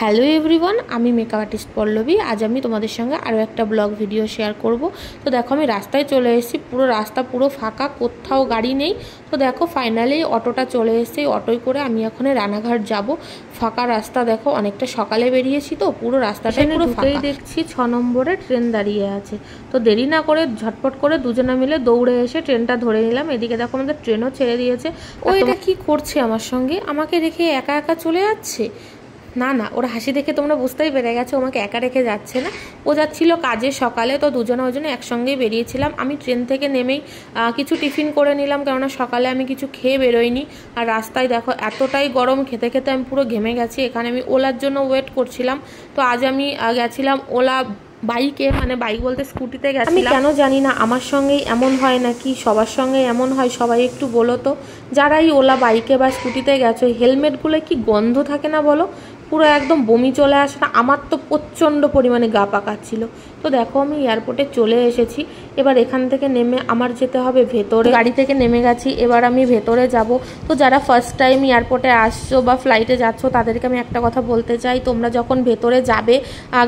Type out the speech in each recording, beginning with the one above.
Hello everyone, আমি makeup artist Pallavi. আজ আমি তোমাদের সঙ্গে আরও একটা ব্লগ ভিডিও শেয়ার করব। তো দেখো আমি রাস্তায় চলে এসেছি, পুরো রাস্তা পুরো ফাঁকা, কোথাও গাড়ি নেই। তো দেখো ফাইনালি অটোটা চলে এসেছে, অটোয় করে আমি এখন রানাঘাট যাব। ফাঁকা রাস্তা দেখো, অনেকটা সকালে বেরিয়েছি তো পুরো রাস্তাটাই পুরো ফাঁকা। দেখছি 6 নম্বরে ট্রেন দাঁড়িয়ে আছে। তো দেরি না করে ঝটপট করে দুজনে মিলে দৌড়ে এসে ট্রেনটা ধরে নিলাম। এদিকে দেখো আমাদের ট্রেনও ছেড়ে দিয়েছে। ও এটা কি করছে আমার সঙ্গে, আমাকে রেখে একা একা চলে যাচ্ছে। না না, ওর হাসি দেখে তোমরা বুঝতেই পেরে গেছো আমাকে একা রেখে যাচ্ছে না। ও যাচ্ছিল কাজে সকালে, তো দুজনে ওই জন্য একসঙ্গেই বেরিয়েছিলাম। আমি ট্রেন থেকে নেমেই কিছু টিফিন করে নিলাম, কেননা সকালে আমি কিছু খেয়ে বেরোইনি। আর রাস্তায় দেখো এতটাই গরম, খেতে খেতে আমি পুরো ঘেমে গেছি। এখানে আমি ওলার জন্য ওয়েট করছিলাম। তো আজ আমি গেছিলাম ওলা বাইকে, মানে বাইক বলতে স্কুটিতে গেছি। আমি কেন জানি না আমার সঙ্গেই এমন হয় নাকি সবার সঙ্গে এমন হয়, সবাই একটু বলো তো। যারাই ওলা বাইকে বা স্কুটিতে গেছো, হেলমেটগুলো কি গন্ধ থাকে না বলো, পুরো একদম বমি চলে আসে না? আমার তো প্রচণ্ড পরিমাণে গা পাকাচ্ছিল। তো দেখো আমি এয়ারপোর্টে চলে এসেছি। এবার এখান থেকে নেমে আমার যেতে হবে ভেতরে। গাড়ি থেকে নেমে গেছি, এবার আমি ভেতরে যাব। তো যারা ফার্স্ট টাইম এয়ারপোর্টে আসছো বা ফ্লাইটে যাচ্ছ, তাদেরকে আমি একটা কথা বলতে চাই, তোমরা যখন ভেতরে যাবে,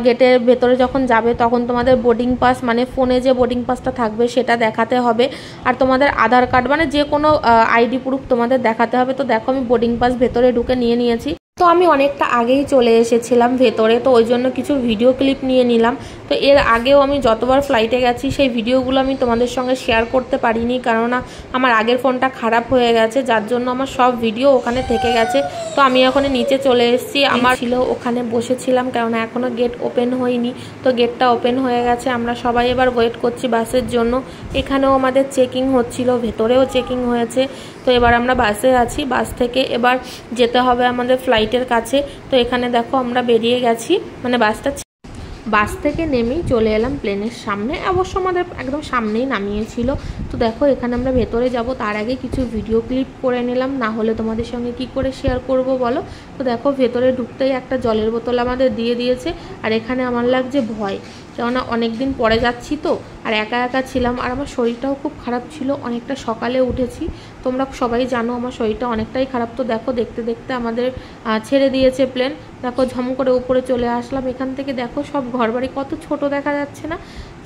গেটের ভেতরে যখন যাবে, তখন তোমাদের বোর্ডিং পাস, মানে ফোনে যে বোর্ডিং পাসটা থাকবে সেটা দেখাতে হবে। আর তোমাদের আধার কার্ড, মানে যে কোনো আইডি প্রুফ তোমাদের দেখাতে হবে। তো দেখো আমি বোর্ডিং পাস ভেতরে ঢুকে নিয়ে নিয়েছি। তো আমি অনেকটা আগেই চলে এসেছিলাম ভেতরে, তো ওই জন্য কিছু ভিডিও ক্লিপ নিয়ে নিলাম। তো এর আগেও আমি যতবার ফ্লাইটে গেছি সেই ভিডিওগুলো আমি তোমাদের সঙ্গে শেয়ার করতে পারিনি, কেননা আমার আগের ফোনটা খারাপ হয়ে গেছে, যার জন্য আমার সব ভিডিও ওখানে থেকে গেছে। তো আমি ওখানে নিচে চলে এসেছি, আমার ছিল ওখানে বসেছিলাম, কেননা এখনও গেট ওপেন হয়নি। তো গেটটা ওপেন হয়ে গেছে, আমরা সবাই এবার ওয়েট করছি বাসের জন্য। এখানেও আমাদের চেকিং হচ্ছিল, ভেতরেও চেকিং হয়েছে। তো এবার আমরা বাসে আছি, বাস থেকে এবার যেতে হবে আমাদের ফ্লাইটের কাছে। তো এখানে দেখো আমরা বেরিয়ে গেছি, মানে বাস থেকে নেমেই চলে এলাম প্লেনের সামনে। অবশ্য আমাদের একদম সামনেই নামিয়েছিল। তো দেখো এখানে আমরা ভেতরে যাব, তার আগে কিছু ভিডিও ক্লিপ করে নিলাম, না হলে তোমাদের সঙ্গে কি করে শেয়ার করব বলো। তো দেখো ভেতরে ঢুকতেই একটা জলের বোতল আমাদের দিয়ে দিয়েছে। আর এখানে আমার লাগছে ভয়, কেননা অনেকদিন পরে যাচ্ছি তো, আর একা একা ছিলাম, আর আমার শরীরটাও খুব খারাপ ছিল। অনেকটা সকালে উঠেছি, তোমরা সবাই জানো আমার শরীরটা অনেকটাই খারাপ। তো দেখো দেখতে দেখতে আমাদের ছেড়ে দিয়েছে প্লেন। দেখো ঝম করে উপরে চলে আসলাম। এখান থেকে দেখো সব ঘরবাড়ি কত ছোট দেখা যাচ্ছে না,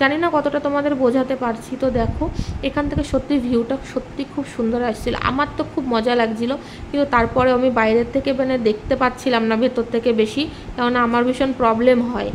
জানি না কতটা তোমাদের বোঝাতে পারছি। তো দেখো এখান থেকে সত্যি ভিউটা সত্যি খুব সুন্দর আসছিল, আমার তো খুব মজা লাগছিল। কিন্তু তারপরে আমি বাইরের থেকে মানে দেখতে পাচ্ছিলাম না ভেতর থেকে বেশি, কেননা আমার ভীষণ প্রবলেম হয়,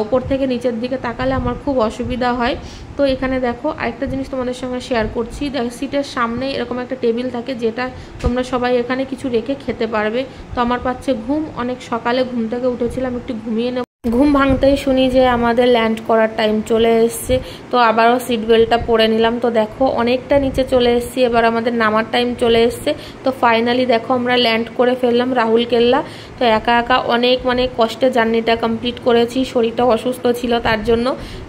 ওপর থেকে নিচের দিকে তাকালে আমার খুব অসুবিধা হয়। তো এখানে দেখো আরেকটা জিনিস তোমাদের সঙ্গে শেয়ার করছি। দেখো সিটের সামনে এরকম একটা টেবিল থাকে, যেটা তোমরা সবাই এখানে কিছু রেখে খেতে পারবে। তো আমার পাচ্ছে ঘুম, অনেক সকালে ঘুম থেকে উঠেছিলাম, একটু ঘুমিয়ে নেব। ঘুম ভাঙতেই শুনি যে আমাদের ল্যান্ড করার টাইম চলে এসছে। তো আবারও সিট বেল্টটা পরে নিলাম। তো দেখো অনেকটা নিচে চলে এসেছি, এবার আমাদের নামার টাইম চলে এসছে। তো ফাইনালি দেখো আমরা ল্যান্ড করে ফেললাম রাহুলকেল্লা। তো একা একা অনেক মানে কষ্টে জার্নিটা কমপ্লিট করেছি, শরীরটা অসুস্থ ছিল তার জন্য।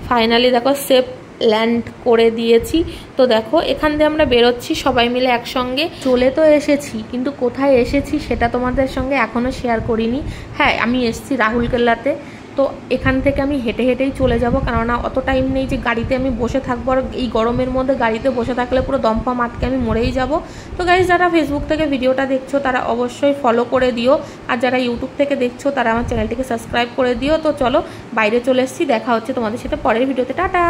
ফাইনালি দেখো সেফ ল্যান্ড করে দিয়েছি। তো দেখো এখান দিয়ে আমরা বেরোচ্ছি সবাই মিলে একসঙ্গে। চলে তো এসেছি, কিন্তু কোথায় এসেছি সেটা তোমাদের সঙ্গে এখনও শেয়ার করিনি। হ্যাঁ, আমি এসেছি রাহুলকেল্লাতে। তো এখান থেকে আমি হেঁটে হেঁটেই চলে যাব, কেননা অত টাইম নেই যে গাড়িতে আমি বসে থাকবো। আর এই গরমের মধ্যে গাড়িতে বসে থাকলে পুরো দমফা মাতকে আমি মরেই যাব। তো গাইজ, যারা ফেসবুক থেকে ভিডিওটা দেখছো তারা অবশ্যই ফলো করে দিও, আর যারা ইউটিউব থেকে দেখছো তারা আমার চ্যানেলটিকে সাবস্ক্রাইব করে দিও। তো চলো বাইরে চলে এসেছি, দেখা হচ্ছে তোমাদের সাথে পরের ভিডিওতে। টাটা।